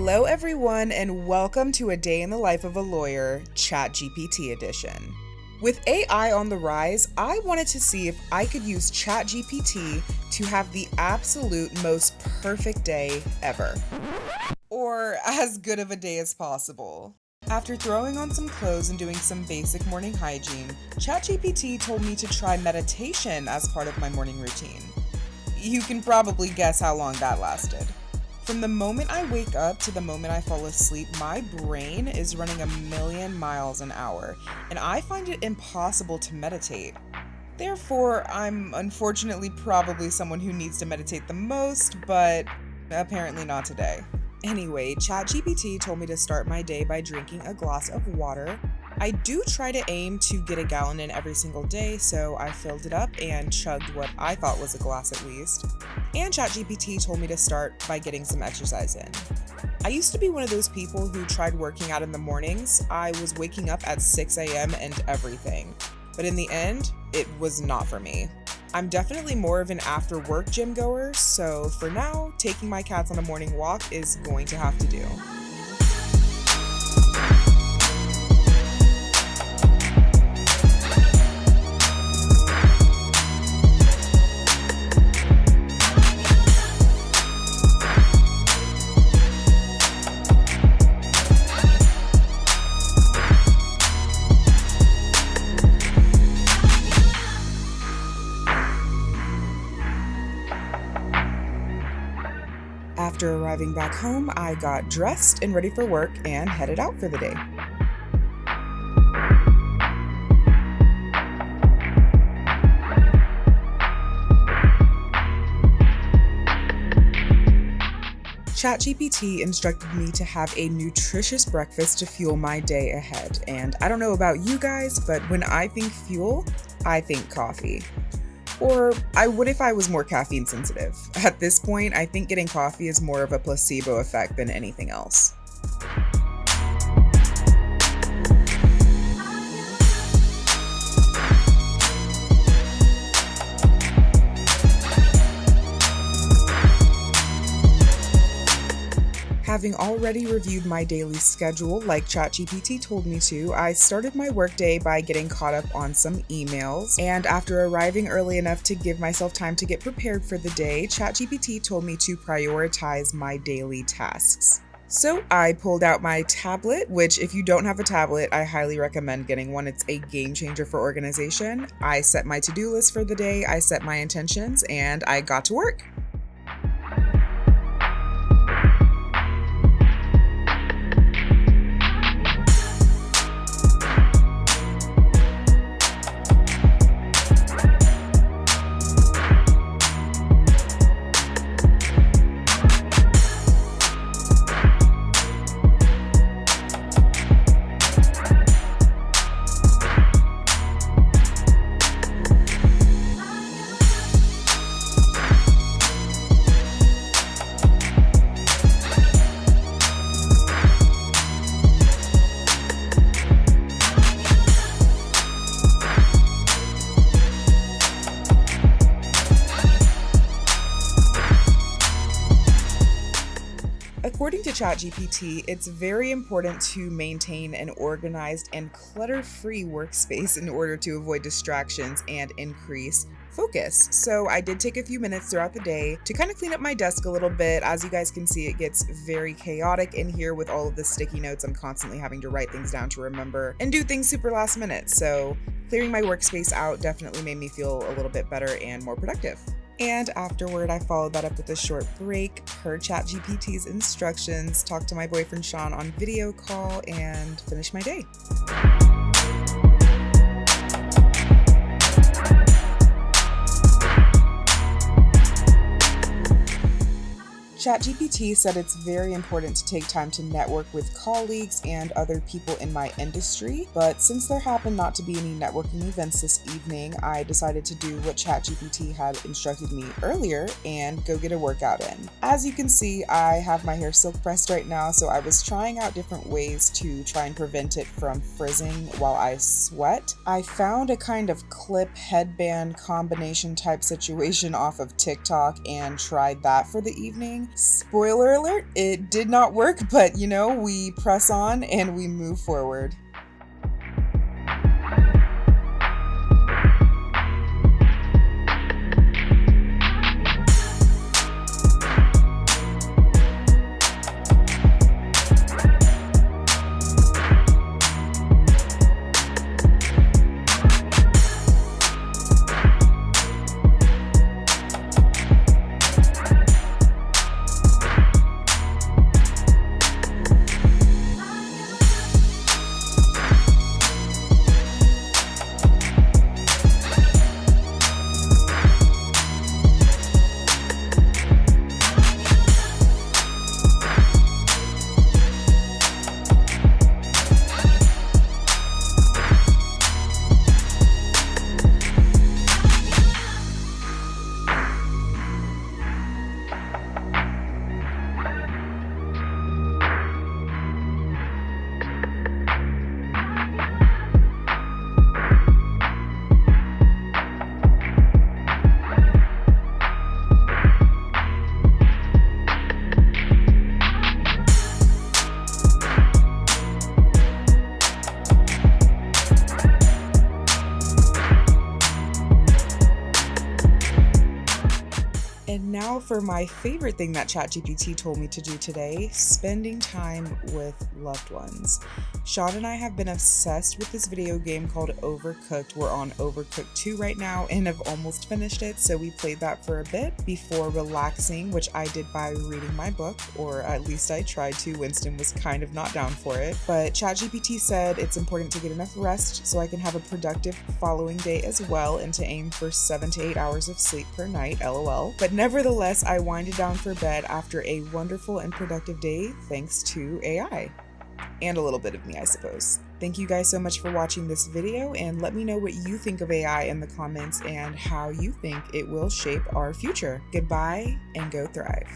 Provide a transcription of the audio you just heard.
Hello everyone and welcome to A Day in the Life of a Lawyer, ChatGPT edition. With AI on the rise, I wanted to see if I could use ChatGPT to have the absolute most perfect day ever. Or as good of a day as possible. After throwing on some clothes and doing some basic morning hygiene, ChatGPT told me to try meditation as part of my morning routine. You can probably guess how long that lasted. From the moment I wake up to the moment I fall asleep, my brain is running 1,000,000 miles an hour, and I find it impossible to meditate. Therefore, I'm unfortunately probably someone who needs to meditate the most, but apparently not today. Anyway, ChatGPT told me to start my day by drinking a glass of water. I do try to aim to get a gallon in every single day, so I filled it up and chugged what I thought was a glass at least. And ChatGPT told me to start by getting some exercise in. I used to be one of those people who tried working out in the mornings. I was waking up at 6 a.m. and everything. But in the end, it was not for me. I'm definitely more of an after-work gym goer, so for now, taking my cats on a morning walk is going to have to do. After arriving back home, I got dressed and ready for work and headed out for the day. ChatGPT instructed me to have a nutritious breakfast to fuel my day ahead. And I don't know about you guys, but when I think fuel, I think coffee. Or I would if I was more caffeine sensitive. At this point, I think getting coffee is more of a placebo effect than anything else. Having already reviewed my daily schedule like ChatGPT told me to, I started my workday by getting caught up on some emails, and after arriving early enough to give myself time to get prepared for the day, ChatGPT told me to prioritize my daily tasks. So I pulled out my tablet, which if you don't have a tablet, I highly recommend getting one. It's a game changer for organization. I set my to-do list for the day, I set my intentions, and I got to work. According to ChatGPT, it's very important to maintain an organized and clutter-free workspace in order to avoid distractions and increase focus. So I did take a few minutes throughout the day to kind of clean up my desk a little bit. As you guys can see, it gets very chaotic in here with all of the sticky notes. I'm constantly having to write things down to remember and do things super last minute. So clearing my workspace out definitely made me feel a little bit better and more productive. And afterward, I followed that up with a short break, per ChatGPT's instructions, talked to my boyfriend Sean on video call, and finished my day. ChatGPT said it's very important to take time to network with colleagues and other people in my industry, but since there happened not to be any networking events this evening, I decided to do what ChatGPT had instructed me earlier and go get a workout in. As you can see, I have my hair silk pressed right now, so I was trying out different ways to try and prevent it from frizzing while I sweat. I found a kind of clip headband combination type situation off of TikTok and tried that for the evening. again. Spoiler alert, it did not work, but we press on and we move forward. And now for my favorite thing that ChatGPT told me to do today, spending time with loved ones. Sean and I have been obsessed with this video game called Overcooked. We're on Overcooked 2 right now and have almost finished it, so we played that for a bit before relaxing, which I did by reading my book, or at least I tried to. Winston was kind of not down for it, but ChatGPT said it's important to get enough rest so I can have a productive following day as well, and to aim for 7 to 8 hours of sleep per night, lol. But nevertheless, I winded down for bed after a wonderful and productive day thanks to AI. And a little bit of me, I suppose. Thank you guys so much for watching this video, and let me know what you think of AI in the comments and how you think it will shape our future. Goodbye and go thrive.